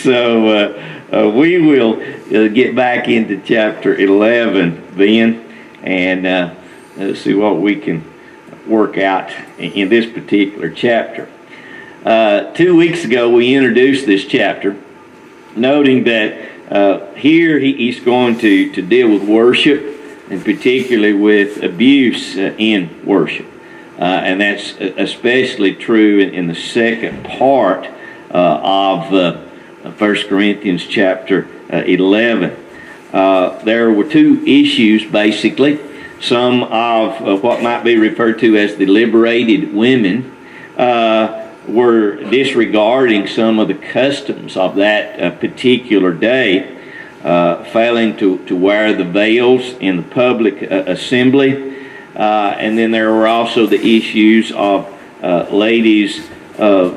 So we will get back into chapter 11 then, and see what we can work out in this particular chapter. 2 weeks ago we introduced this chapter, noting that here he's going to deal with worship, and particularly with abuse in worship. And that's especially true in the second part of 1 Corinthians chapter 11. There were two issues, basically. Some of what might be referred to as the liberated women were disregarding some of the customs of that particular day, failing to wear the veils in the public assembly. And then there were also the issues of ladies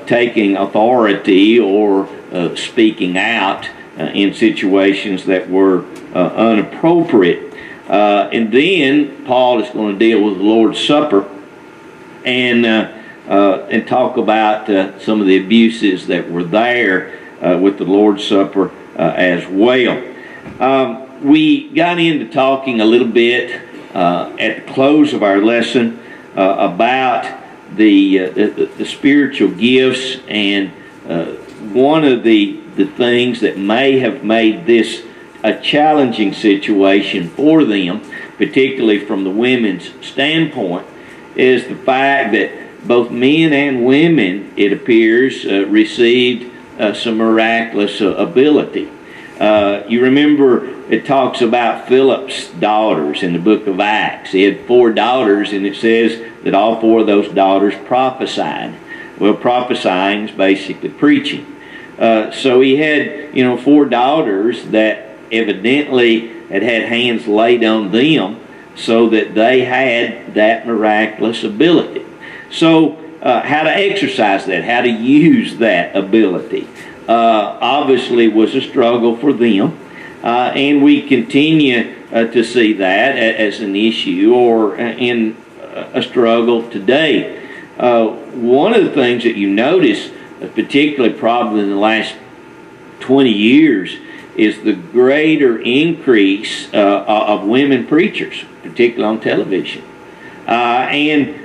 taking authority or speaking out in situations that were inappropriate. And then Paul is going to deal with the Lord's Supper and talk about some of the abuses that were there with the Lord's Supper as well. We got into talking a little bit at the close of our lesson about the spiritual gifts, and one of the things that may have made this a challenging situation for them, particularly from the women's standpoint, is the fact that both men and women, it appears, received some miraculous ability. You remember it talks about Philip's daughters in the book of Acts. He had 4 daughters, and it says that all 4 of those daughters prophesied. Well, prophesying is basically preaching. So he had, 4 daughters that evidently had hands laid on them so that they had that miraculous ability. So how to exercise that, how to use that ability, obviously was a struggle for them. And we continue to see that as an issue or in a struggle today. One of the things that you notice, particularly probably in the last 20 years, is the greater increase of women preachers, particularly on television. And,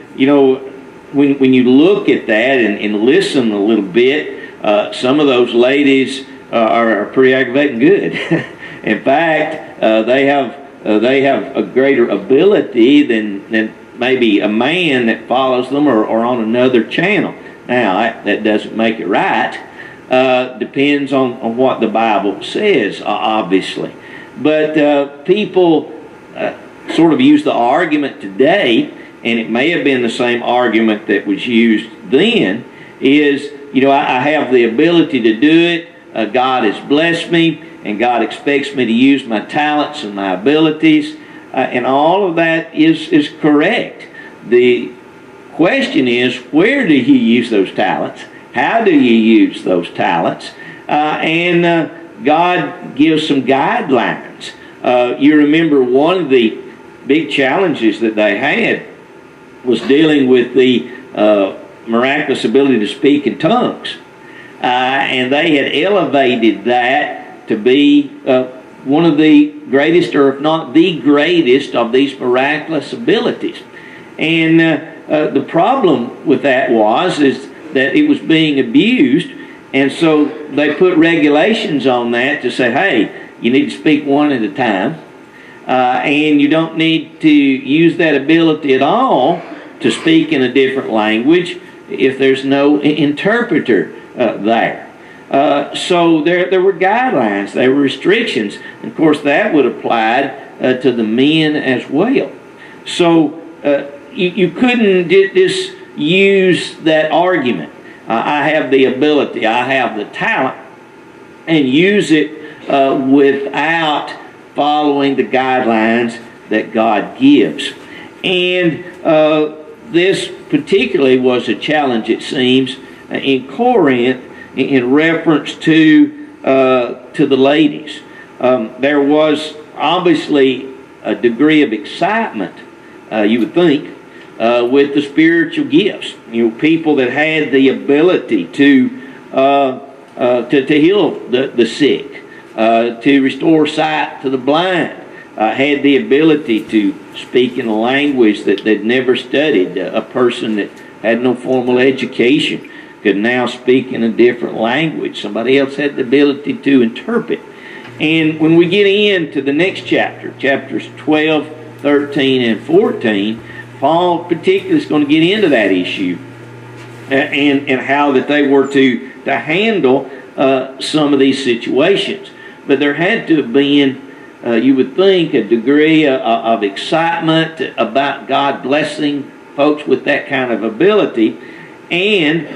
when you look at that and listen a little bit, some of those ladies are pretty aggravating good. In fact, they have a greater ability than maybe a man that follows them or on another channel. Now, that doesn't make it right. Depends on what the Bible says, obviously. But people sort of use the argument today, and it may have been the same argument that was used then, is, I have the ability to do it. God has blessed me, and God expects me to use my talents and my abilities, and all of that is correct. The question is, where do you use those talents? How do you use those talents? And God gives some guidelines. You remember one of the big challenges that they had was dealing with the miraculous ability to speak in tongues. And they had elevated that to be one of the greatest, or if not the greatest, of these miraculous abilities. And the problem with that is that it was being abused, and so they put regulations on that to say, hey, you need to speak one at a time, and you don't need to use that ability at all to speak in a different language if there's no interpreter there. So there were guidelines, there were restrictions, and of course that would apply to the men as well. So you couldn't just use that argument. I have the ability, I have the talent, and use it without following the guidelines that God gives. And this particularly was a challenge, it seems, in Corinth in reference to the ladies. There was obviously a degree of excitement, you would think, with the spiritual gifts. People that had the ability to to heal the sick, to restore sight to the blind, had the ability to speak in a language that they'd never studied. A person that had no formal education could now speak in a different language. Somebody else had the ability to interpret. And when we get into the next chapter, chapters 12, 13, and 14, Paul particularly is going to get into that issue and how that they were to handle some of these situations. But there had to have been, you would think, a degree of excitement about God blessing folks with that kind of ability. And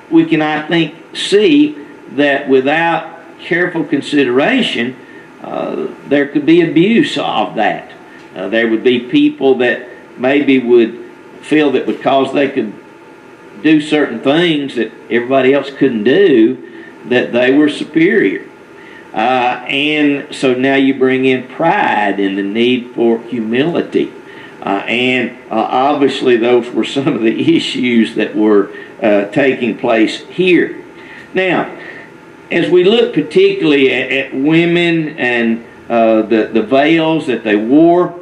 we can, I think, see that without careful consideration, there could be abuse of that. There would be people that maybe would feel that because they could do certain things that everybody else couldn't do, that they were superior. And so now you bring in pride and the need for humility. And obviously those were some of the issues that were taking place here. Now, as we look particularly at women and the veils that they wore,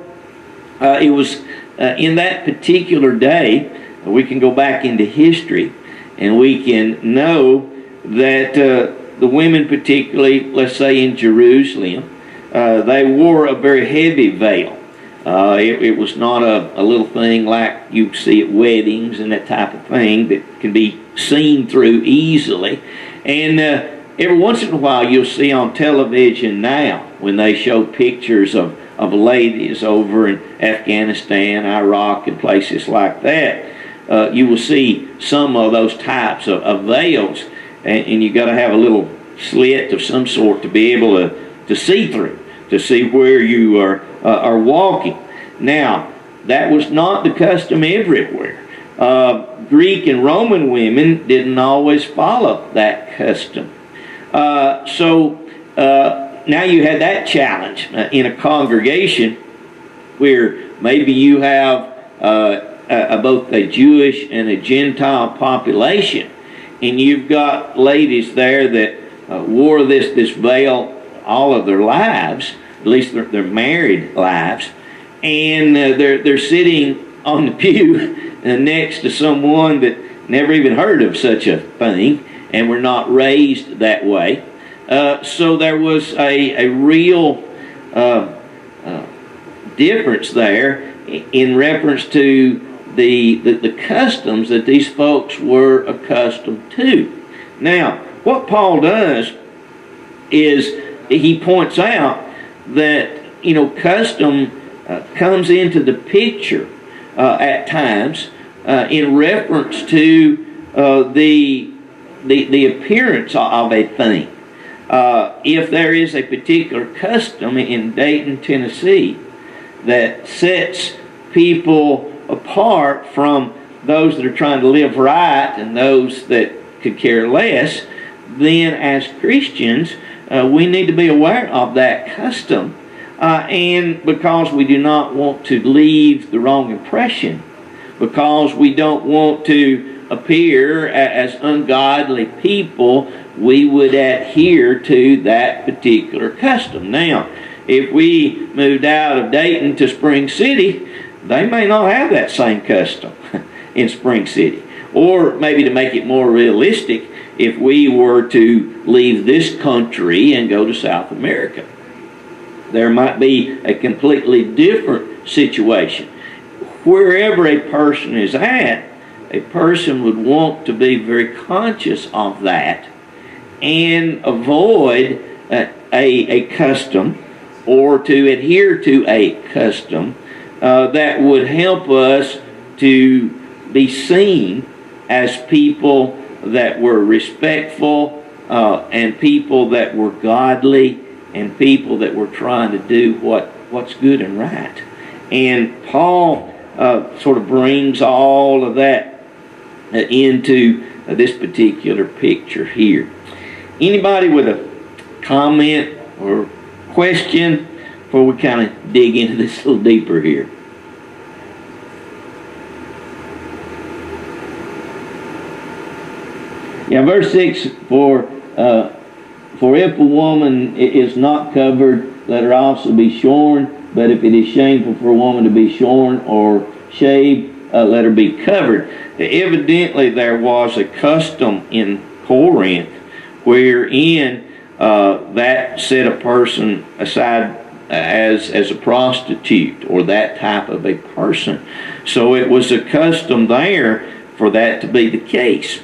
it was in that particular day, we can go back into history and we can know that the women particularly, let's say in Jerusalem, they wore a very heavy veil. It was not a little thing like you see at weddings and that type of thing that can be seen through easily. And every once in a while you'll see on television now when they show pictures of ladies over in Afghanistan, Iraq, and places like that. You will see some of those types of veils, and you got to have a little slit of some sort to be able to see through, to see where you are walking. Now, that was not the custom everywhere. Greek and Roman women didn't always follow that custom. So now you had that challenge in a congregation where maybe you have both a Jewish and a Gentile population, and you've got ladies there that wore this veil all of their lives, at least their married lives, and they're sitting on the pew next to someone that never even heard of such a thing and were not raised that way. So there was a real difference there in reference to the customs that these folks were accustomed to. Now, what Paul does is he points out that, custom comes into the picture at times in reference to the appearance of a thing. If there is a particular custom in Dayton, Tennessee, that sets people apart from those that are trying to live right and those that could care less, then as Christians, we need to be aware of that custom. And because we do not want to leave the wrong impression, because we don't want to appear as ungodly people, we would adhere to that particular custom. Now, if we moved out of Dayton to Spring City, they may not have that same custom in Spring City. Or maybe to make it more realistic, if we were to leave this country and go to South America, there might be a completely different situation. Wherever a person is at, a person would want to be very conscious of that and avoid a custom or to adhere to a custom that would help us to be seen as people that were respectful and people that were godly and people that were trying to do what's good and right. And Paul sort of brings all of that into this particular picture here. Anybody with a comment or question before we kind of dig into this a little deeper here? Yeah, verse 6, for if a woman is not covered, let her also be shorn. But if it is shameful for a woman to be shorn or shaved, let her be covered. Evidently, there was a custom in Corinth wherein that set a person aside as a prostitute or that type of a person. So it was a custom there for that to be the case.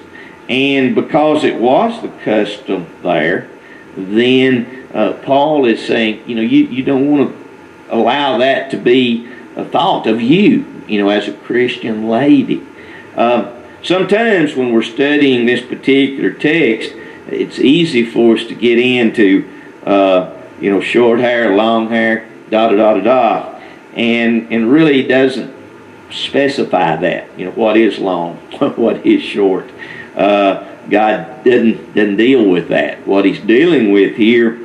And because it was the custom there, then Paul is saying, you don't want to allow that to be a thought of you, as a Christian lady. Sometimes when we're studying this particular text, it's easy for us to get into, short hair, long hair, da-da-da-da-da, and really doesn't specify that, what is long, what is short. God doesn't deal with that. What he's dealing with here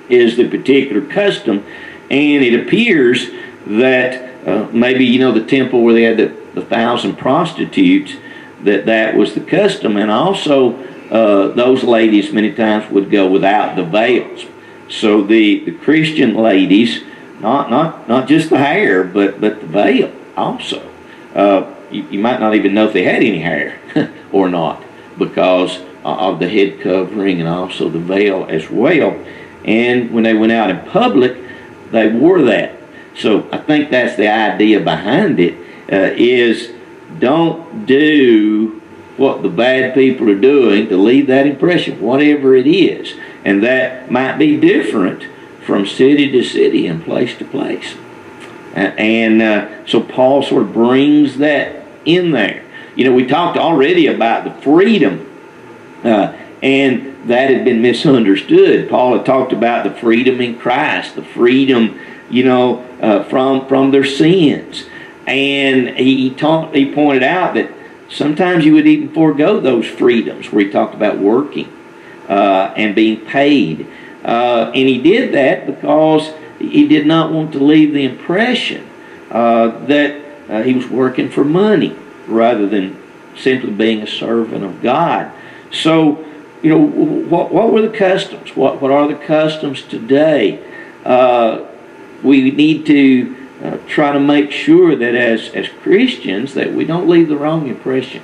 is the particular custom, and it appears that maybe, the temple where they had the 1,000 prostitutes, that was the custom, and also those ladies many times would go without the veils. So the Christian ladies, not just the hair, but the veil also. You might not even know if they had any hair or not, because of the head covering and also the veil as well. And when they went out in public, they wore that. So I think that's the idea behind it, is don't do what the bad people are doing to leave that impression, whatever it is. And that might be different from city to city and place to place. So Paul sort of brings that in there. We talked already about the freedom, and that had been misunderstood. Paul had talked about the freedom in Christ, the freedom, from their sins. And he pointed out that sometimes you would even forego those freedoms, where he talked about working and being paid. And he did that because he did not want to leave the impression that he was working for money rather than simply being a servant of God. So, what were the customs? What are the customs today? We need to try to make sure that as Christians that we don't leave the wrong impression.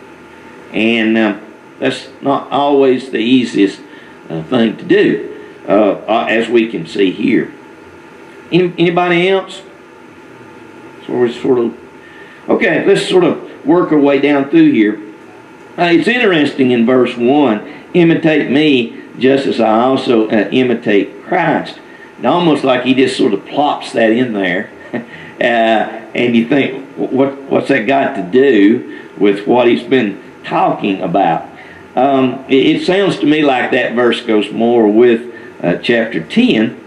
And that's not always the easiest thing to do, as we can see here. Anybody else? So we're okay, let's sort of work our way down through here. It's interesting in verse 1, imitate me just as I also imitate Christ. And almost like he just sort of plops that in there. And you think, what's that got to do with what he's been talking about? It sounds to me like that verse goes more with chapter 10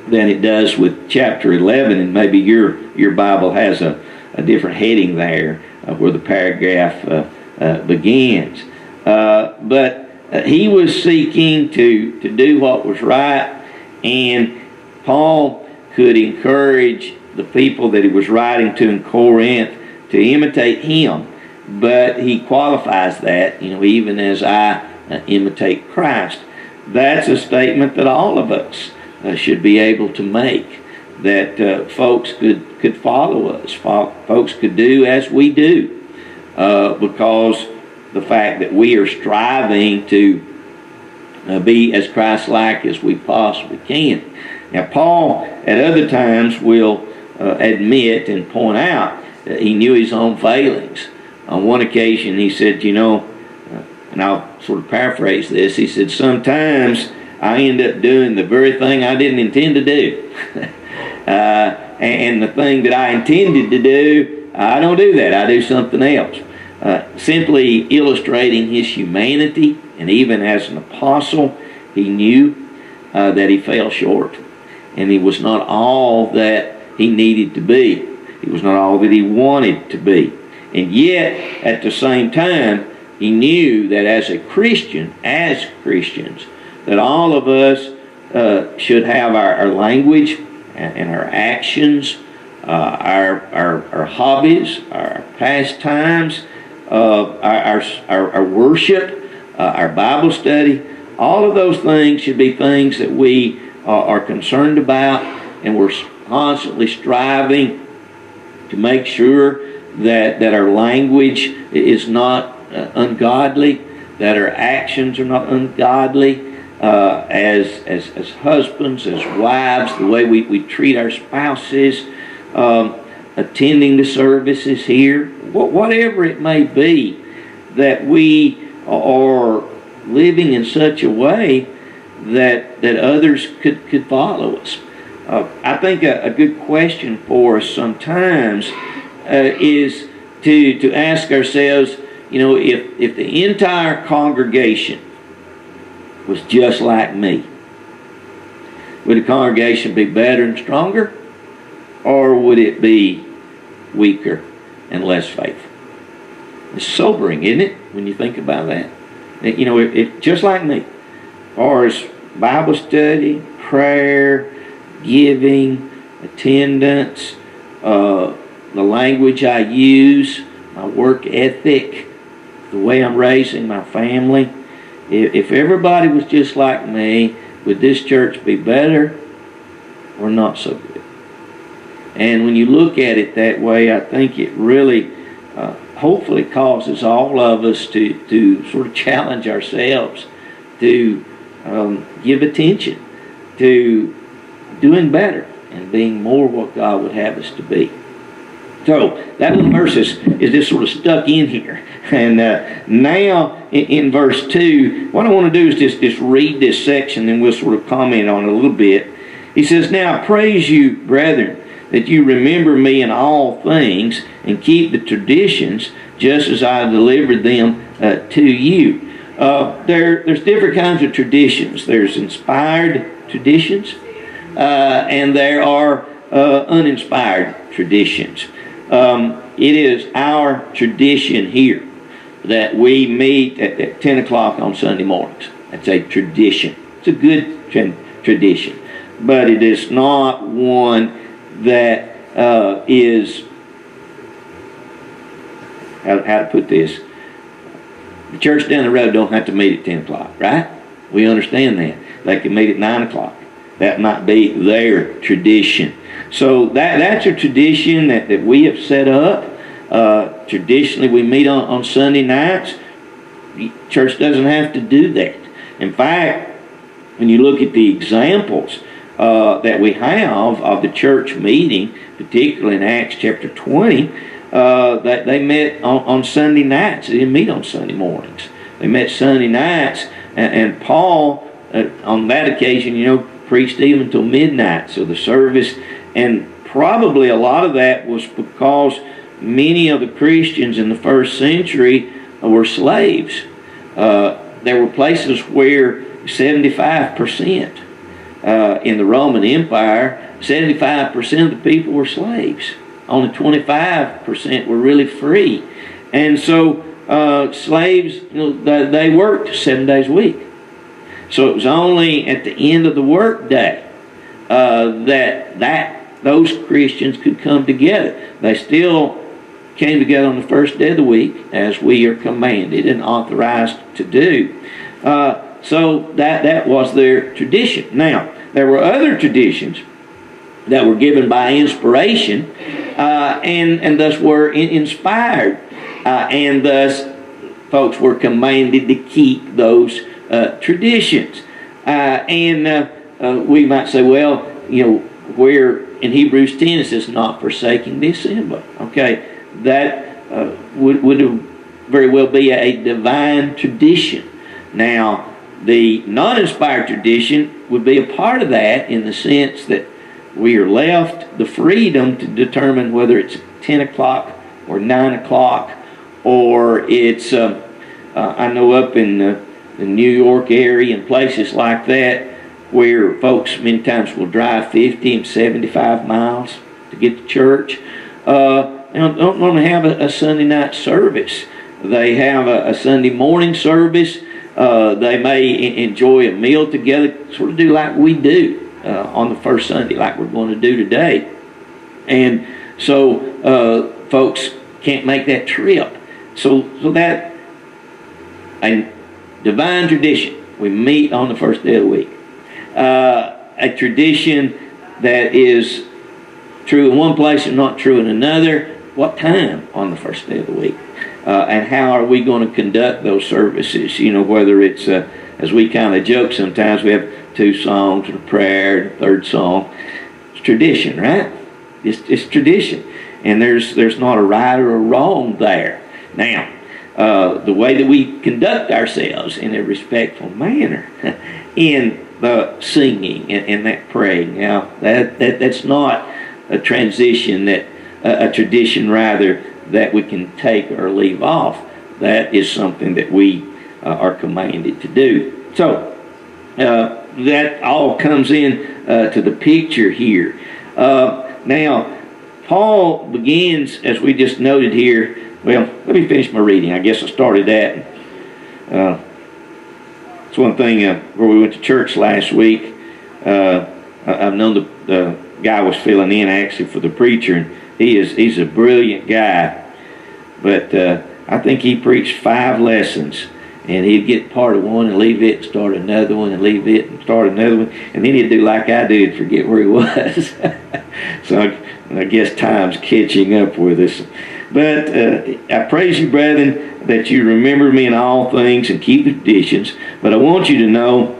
than it does with chapter 11, and maybe your Bible has a different heading there where the paragraph begins. But he was seeking to do what was right, and Paul could encourage the people that he was writing to in Corinth to imitate him. But he qualifies that, even as I imitate Christ. That's a statement that all of us should be able to make, that folks could follow us. Folks could do as we do, because the fact that we are striving to be as Christ-like as we possibly can. Now, Paul at other times will admit and point out that he knew his own failings. On one occasion he said, and I'll sort of paraphrase this, he said, sometimes I end up doing the very thing I didn't intend to do. And the thing that I intended to do, I don't do that. I do something else. Simply illustrating his humanity, and even as an apostle, he knew that he fell short. And he was not all that he needed to be. He was not all that he wanted to be. And yet, at the same time, he knew that as Christians, that all of us should have our language and our actions, our hobbies, our pastimes, our worship, our Bible study. All of those things should be things that we are concerned about, and we're constantly striving to make sure that our language is not ungodly, that our actions are not ungodly, as husbands, as wives, the way we treat our spouses, attending the services here, whatever it may be, that we are living in such a way that others could follow us. I think a good question for us sometimes is to ask ourselves, if the entire congregation was just like me, would the congregation be better and stronger, or would it be weaker and less faithful? It's sobering, isn't it, when you think about that? If just like me, as far as Bible study, prayer, giving, attendance, the language I use, my work ethic, the way I'm raising my family, if everybody was just like me, would this church be better or not so good? And when you look at it that way, I think it really hopefully causes all of us to sort of challenge ourselves to give attention to doing better and being more what God would have us to be. So that little verse is just sort of stuck in here. And now in verse 2, what I want to do is just read this section, and we'll sort of comment on it a little bit. He says, "Now I praise you, brethren, that you remember me in all things and keep the traditions just as I delivered them to you." There's different kinds of traditions. There's inspired traditions, and there are uninspired traditions. It is our tradition here that we meet at 10 o'clock on Sunday mornings. That's a tradition. It's a good tradition. But it is not one that is, how to put this, the church down the road don't have to meet at 10 o'clock, right? We understand that. They can meet at 9 o'clock. That might be their tradition. So that's a tradition that we have set up. Traditionally, we meet on Sunday nights. The church doesn't have to do that. In fact, when you look at the examples that we have of the church meeting, particularly in Acts chapter 20, that they met on Sunday nights. They didn't meet on Sunday mornings. They met Sunday nights, and Paul, on that occasion, preached even till midnight. So the service, and probably a lot of that was because many of the Christians in the first century were slaves. There were places where 75% in the Roman Empire, 75% of the people were slaves. Only 25% were really free. And so slaves, they worked 7 days a week. So it was only at the end of the work day that those Christians could come together. They still came together on the first day of the week, as we are commanded and authorized to do. So that was their tradition. Now, there were other traditions that were given by inspiration, and thus were inspired, and thus folks were commanded to keep those traditions. And we might say, well, where in Hebrews 10 it says, not forsaking the assembly. Okay, that would very well be a divine tradition. Now, the non-inspired tradition would be a part of that, in the sense that we are left the freedom to determine whether it's 10 o'clock or 9 o'clock, or it's, I know up in the New York area and places like that, where folks many times will drive 50 and 75 miles to get to church. They don't normally have a Sunday night service. They have a Sunday morning service. They may enjoy a meal together, sort of do like we do on the first Sunday, like we're going to do today. And so folks can't make that trip. So that, and Divine tradition. We meet on the first day of the week. A tradition that is true in one place and not true in another. What time on the first day of the week? And how are we going to conduct those services? Whether it's, as we kind of joke sometimes, we have 2 songs and a prayer and a third song. It's tradition, right? It's tradition. And there's not a right or a wrong there. Now, the way that we conduct ourselves in a respectful manner in the singing and that praying, now that's not a transition a tradition rather that we can take or leave off. That is something that we are commanded to do. So that all comes in to the picture here. Now, Paul begins, as we just noted here. Well, let me finish my reading. I guess I started that. It's one thing where we went to church last week. I've known the guy was filling in actually for the preacher, and he's a brilliant guy. But I think he preached 5 lessons, and he'd get part of one and leave it and start another one and leave it and start another one, and then he'd do like I did, forget where he was. So I guess time's catching up with us. But I praise you, brethren, that you remember me in all things and keep the traditions. But I want you to know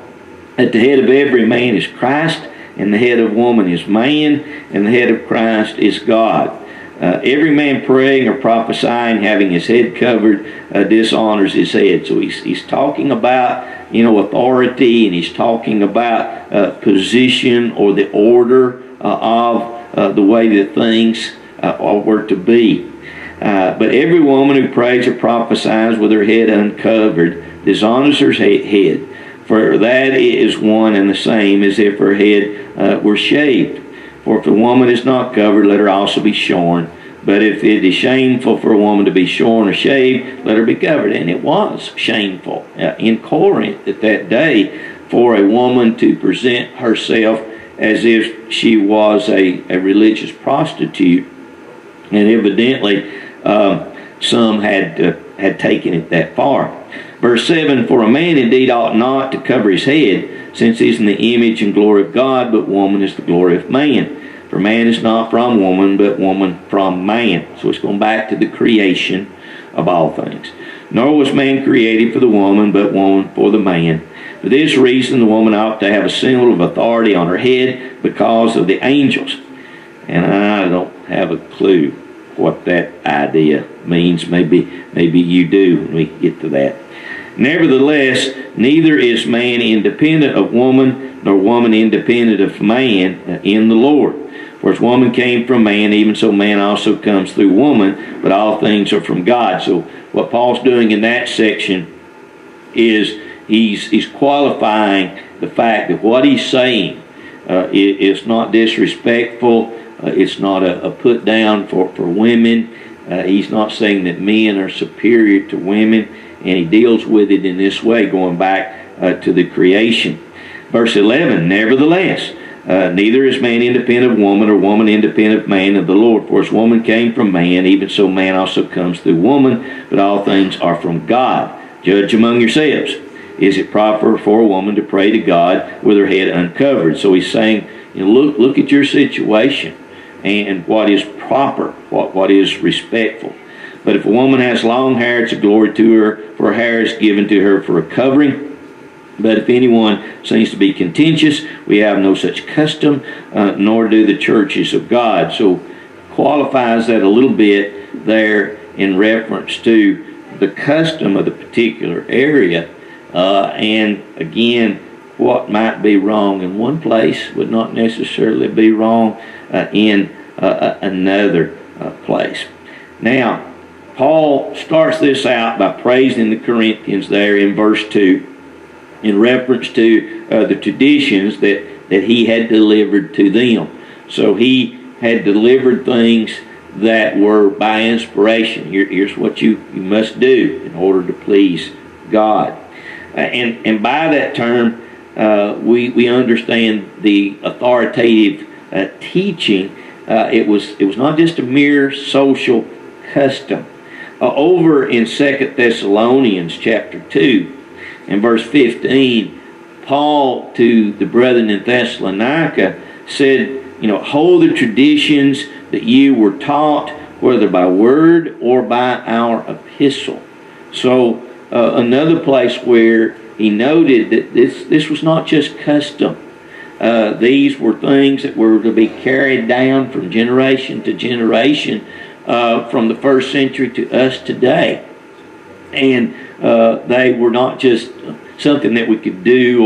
that the head of every man is Christ, and the head of woman is man, and the head of Christ is God. Every man praying or prophesying, having his head covered, dishonors his head. So he's talking about, authority, and he's talking about position or the order of the way that things were to be. But every woman who prays or prophesies with her head uncovered dishonors her head, for that is one and the same as if her head were shaved. For if a woman is not covered, let her also be shorn. But if it is shameful for a woman to be shorn or shaved, let her be covered. And it was shameful in Corinth at that day for a woman to present herself as if she was a religious prostitute. And evidently, some had taken it that far. Verse 7, for a man indeed ought not to cover his head, since he is in the image and glory of God, but woman is the glory of man. For man is not from woman, but woman from man. So it's going back to the creation of all things. Nor was man created for the woman, but woman for the man. For this reason, the woman ought to have a symbol of authority on her head because of the angels. And I don't have a clue what that idea means. Maybe you do when we get to that. Nevertheless, neither is man independent of woman, nor woman independent of man in the Lord. For as woman came from man, even so man also comes through woman, but all things are from God. So what Paul's doing in that section is he's qualifying the fact that what he's saying is not disrespectful. It's not a put down for women. He's not saying that men are superior to women, and he deals with it in this way, going back to the creation. Verse 11, nevertheless, neither is man independent of woman, or woman independent of man of the Lord. For as woman came from man, even so man also comes through woman, but all things are from God. Judge among yourselves. Is it proper for a woman to pray to God with her head uncovered? So he's saying, look at your situation and what is proper, what is respectful. But if a woman has long hair, it's a glory to her, for her hair is given to her for a covering. But if anyone seems to be contentious, we have no such custom, nor do the churches of God. So qualifies that a little bit there in reference to the custom of the particular area. And again, what might be wrong in one place would not necessarily be wrong in another place. Now, Paul starts this out by praising the Corinthians there in verse 2 in reference to the traditions that he had delivered to them. So he had delivered things that were by inspiration. Here's what you must do in order to please God. And by that term, we understand the authoritative teaching. It was not just a mere social custom. Over in 2 Thessalonians chapter 2, in verse 15, Paul to the brethren in Thessalonica said, hold the traditions that you were taught, whether by word or by our epistle. So another place where he noted that this was not just custom. These were things that were to be carried down from generation to generation from the first century to us today. And they were not just something that we could do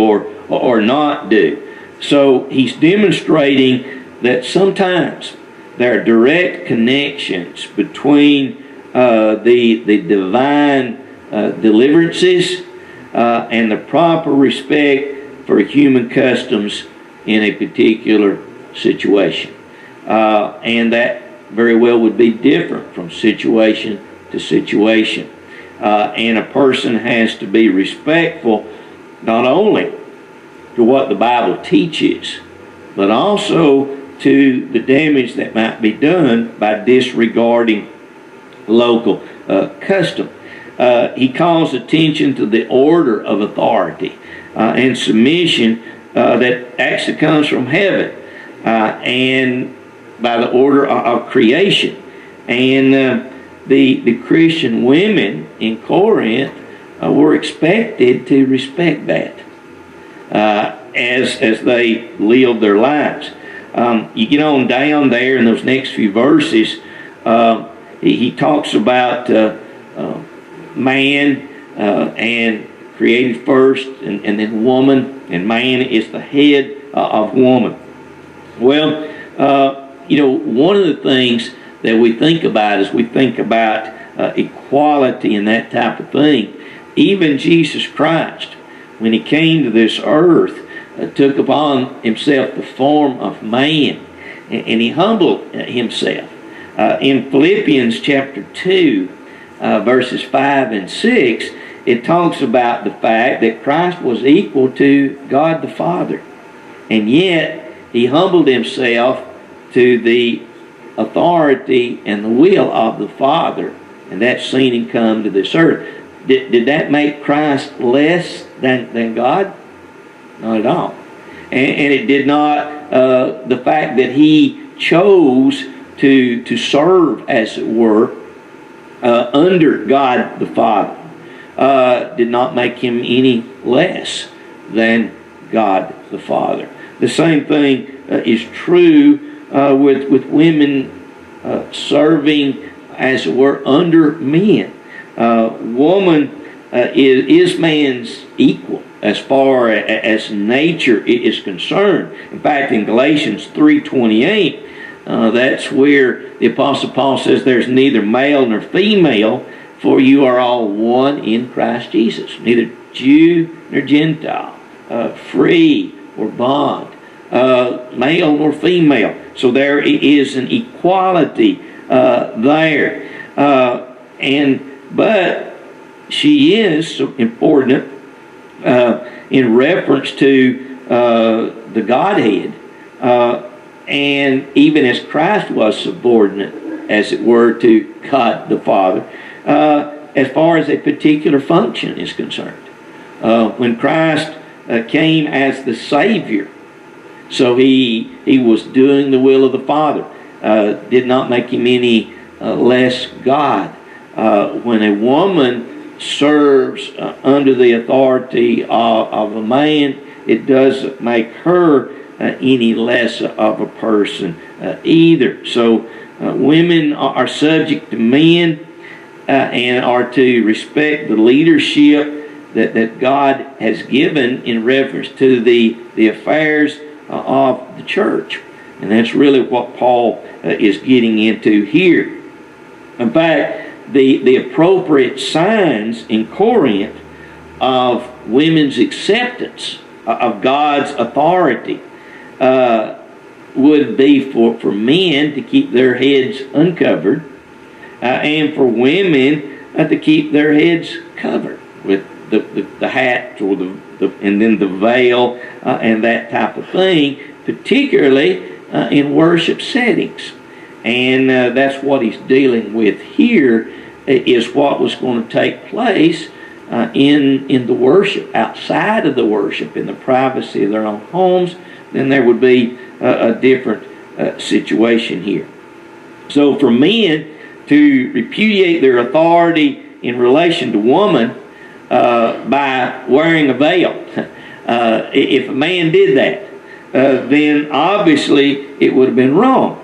or not do. So he's demonstrating that sometimes there are direct connections between the divine deliverances and the proper respect for human customs in a particular situation. And that very well would be different from situation to situation. And a person has to be respectful not only to what the Bible teaches, but also to the damage that might be done by disregarding local custom. He calls attention to the order of authority and submission that actually comes from heaven and by the order of creation. And the Christian women in Corinth were expected to respect that as they lived their lives. You get on down there in those next few verses, he talks about man and created first and then woman, and man is the head of woman. Well, one of the things that we think about is we think about equality and that type of thing. Even Jesus Christ, when he came to this earth, took upon himself the form of man, and he humbled himself. In Philippians chapter 2, verses 5 and 6, it talks about the fact that Christ was equal to God the Father, and yet he humbled himself to the authority and the will of the Father, and that's seen him come to this earth. Did that make Christ less than God? Not at all. And it did not, the fact that he chose to serve, as it were, under God the Father, did not make him any less than God the Father. The same thing is true with women serving, as it were, under men. Woman is man's equal as far as nature is concerned. In fact, in Galatians 3:28, that's where the Apostle Paul says there's neither male nor female, for you are all one in Christ Jesus. Neither Jew nor Gentile, free or bond, male nor female. So there is an equality there. But she is so important in reference to the Godhead, and even as Christ was subordinate, as it were, to God the Father, as far as a particular function is concerned. When Christ came as the Savior, so he was doing the will of the Father, did not make him any less God. When a woman serves under the authority of a man, it doesn't make her any less of a person either. So women are subject to men and are to respect the leadership that God has given in reference to the affairs of the church. And that's really what Paul is getting into here. In fact, the appropriate signs in Corinth of women's acceptance of God's authority would be for men to keep their heads uncovered, and for women to keep their heads covered with the hat or and then the veil and that type of thing, particularly in worship settings. And that's what he's dealing with here, is what was going to take place in the worship, outside of the worship, in the privacy of their own homes, then there would be a different situation here. So for men to repudiate their authority in relation to woman by wearing a veil, if a man did that, then obviously it would have been wrong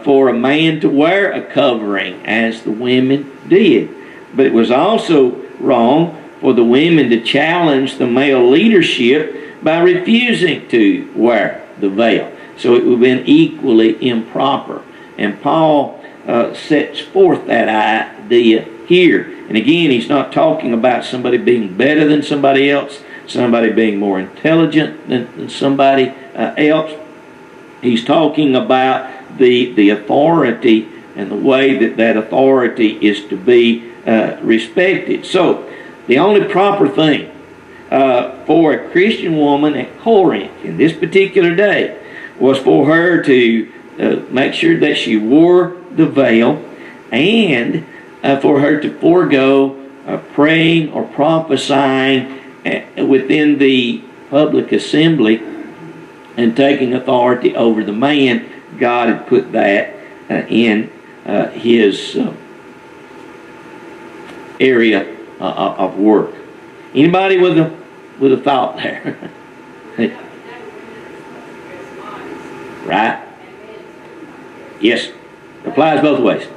for a man to wear a covering as the women did. But it was also wrong for the women to challenge the male leadership by refusing to wear the veil. So it would have been equally improper. And Paul sets forth that idea here. And again, he's not talking about somebody being better than somebody else, somebody being more intelligent than somebody else. He's talking about the authority and the way that authority is to be respected. So the only proper thing for a Christian woman at Corinth in this particular day was for her to make sure that she wore the veil, and for her to forego praying or prophesying within the public assembly and taking authority over the man. God had put that in his area of work. Anybody with a thought there? Right? Yes. Applies both ways.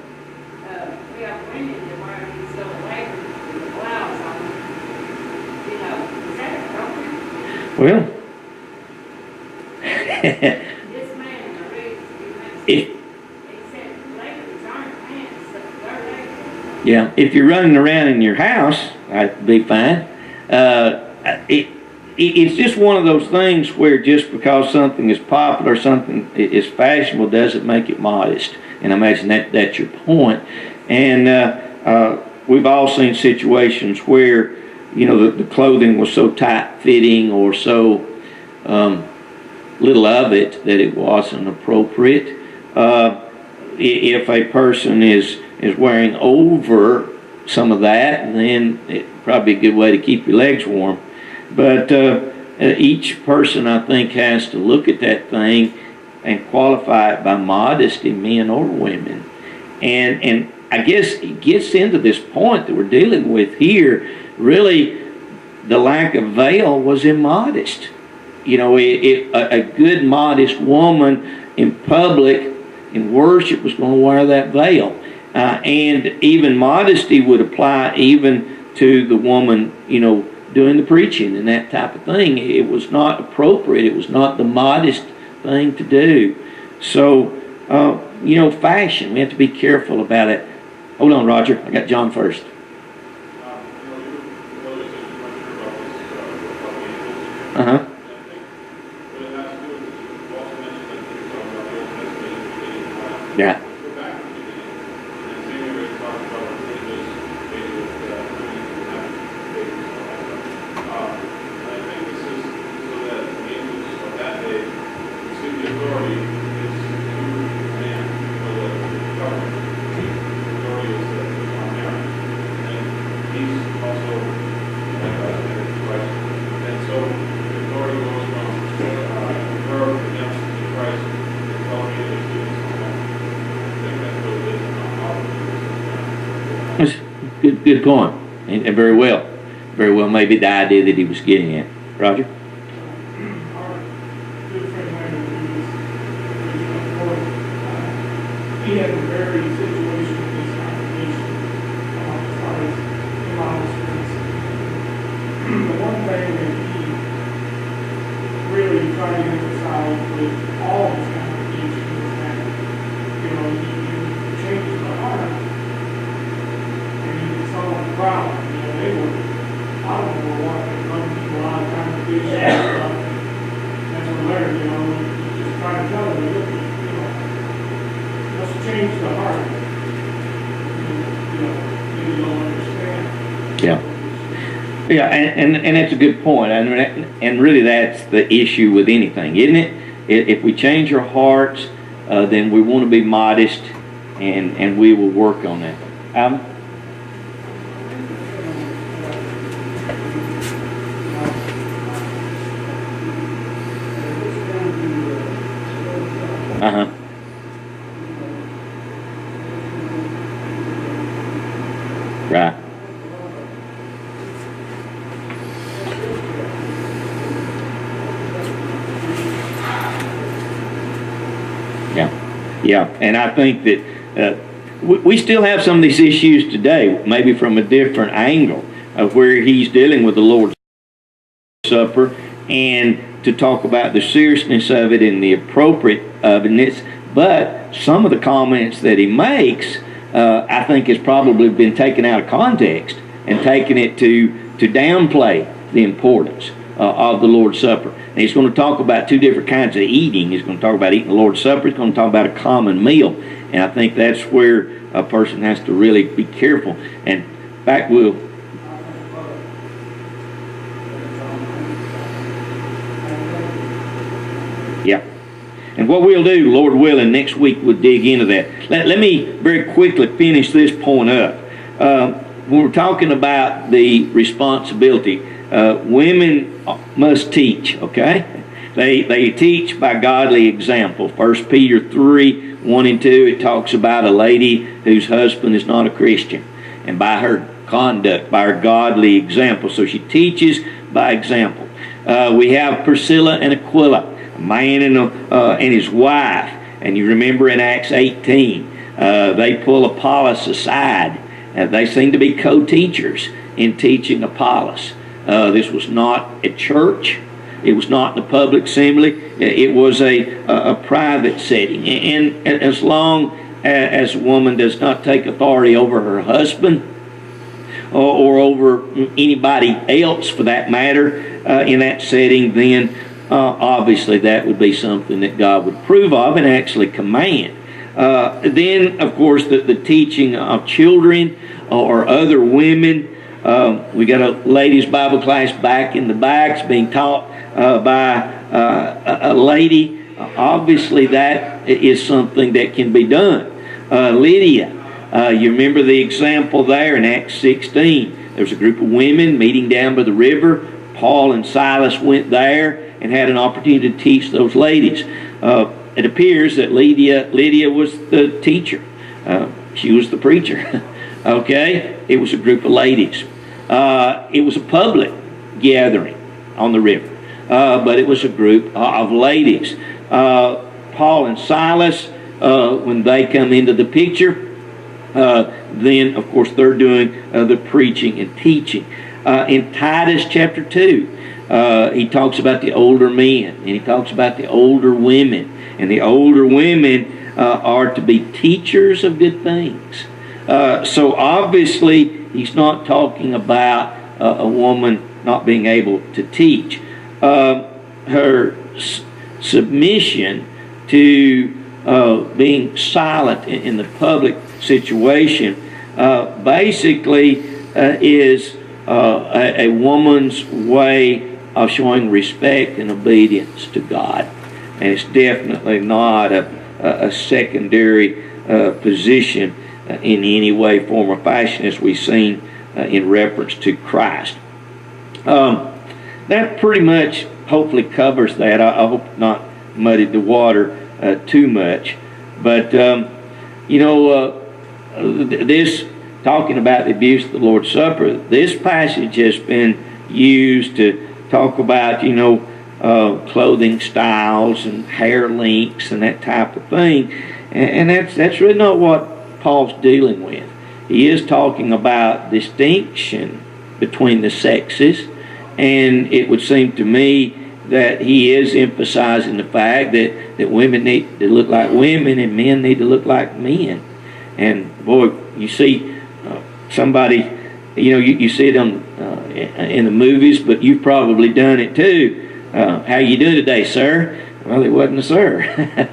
Well, if you're running around in your house, I'd be fine. It's just one of those things where just because something is popular, something is fashionable, doesn't make it modest. And I imagine that's your point. And we've all seen situations where, the clothing was so tight-fitting or so little of it that it wasn't appropriate. If a person is wearing over some of that, then it's probably a good way to keep your legs warm. But each person, I think, has to look at that thing and qualify it by modesty, men or women. And I guess it gets into this point that we're dealing with here. Really, the lack of veil was immodest. A good, modest woman in public, in worship, was going to wear that veil. And even modesty would apply even to the woman, doing the preaching and that type of thing. It was not appropriate. It was not the modest thing to do. So, fashion, we have to be careful about it. Hold on, Roger. I got John first. Uh-huh. Yeah. Good point, and very well maybe the idea that he was getting at. Roger? He had a very situation with this congregation as far as immodest. The one thing that he really tried to emphasize with all his congregation is that, he changes the heart and he solve the problem. They were, a lot of them were walking young people out of congregation and stuff. As we learned, he's just trying to tell them, look, let's change the heart. Maybe they'll understand. Yeah, and that's a good point. And really that's the issue with anything, isn't it? If we change our hearts, then we want to be modest, and we will work on that. Uh-huh. Right. Yeah, and I think that we still have some of these issues today, maybe from a different angle of where he's dealing with the Lord's Supper, and to talk about the seriousness of it and the appropriateness. But some of the comments that he makes, I think, has probably been taken out of context and taken it to downplay the importance of the Lord's Supper. And he's going to talk about two different kinds of eating. He's going to talk about eating the Lord's Supper. He's going to talk about a common meal. And I think that's where a person has to really be careful. And in fact, yeah. And what we'll do, Lord willing, next week we'll dig into that. Let me very quickly finish this point up. When we're talking about the responsibility, women must teach, okay? They teach by godly example. 1 Peter 3, 1 and 2, it talks about a lady whose husband is not a Christian. And by her conduct, by her godly example. So she teaches by example. We have Priscilla and Aquila, a man and his wife. And you remember in Acts 18, they pull Apollos aside. They seem to be co-teachers in teaching Apollos. This was not at church. It was not in the public assembly. It was a private setting. And as long as a woman does not take authority over her husband or over anybody else for that matter in that setting, then obviously that would be something that God would approve of and actually command. Then, of course, the teaching of children or other women. We got a ladies' Bible class back in the back. It's being taught by a lady. Obviously, that is something that can be done. Lydia, you remember the example there in Acts 16. There was a group of women meeting down by the river. Paul and Silas went there and had an opportunity to teach those ladies. It appears that Lydia was the teacher. She was the preacher. Okay? It was a group of ladies. It was a public gathering on the river. But it was a group of ladies. Paul and Silas, when they come into the picture, then, of course, they're doing the preaching and teaching. In Titus chapter 2, he talks about the older men, and he talks about the older women. And the older women are to be teachers of good things. So obviously, he's not talking about a woman not being able to teach. Her submission to being silent in the public situation basically is a woman's way of showing respect and obedience to God. And it's definitely not a secondary position in any way, form, or fashion as we've seen in reference to Christ. That pretty much hopefully covers that. I hope not muddied the water too much. But, this, talking about the abuse of the Lord's Supper, this passage has been used to talk about, clothing styles and hair lengths and that type of thing. And that's really not what Paul's dealing with. He is talking about distinction between the sexes, and it would seem to me that he is emphasizing the fact that women need to look like women and men need to look like men. And boy, you see somebody, you see it in the movies, but you've probably done it too. How you doing today, sir? Well, it wasn't a sir,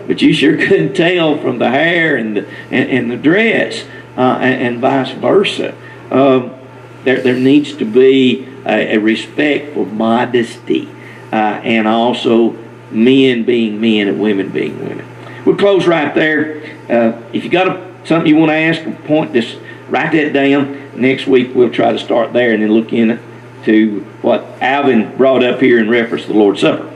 but you sure couldn't tell from the hair and the dress, and vice versa. There needs to be a respect for modesty, and also men being men and women being women. We'll close right there. If you got something you want to ask or point, just write that down. Next week we'll try to start there and then look into what Alvin brought up here in reference to the Lord's Supper.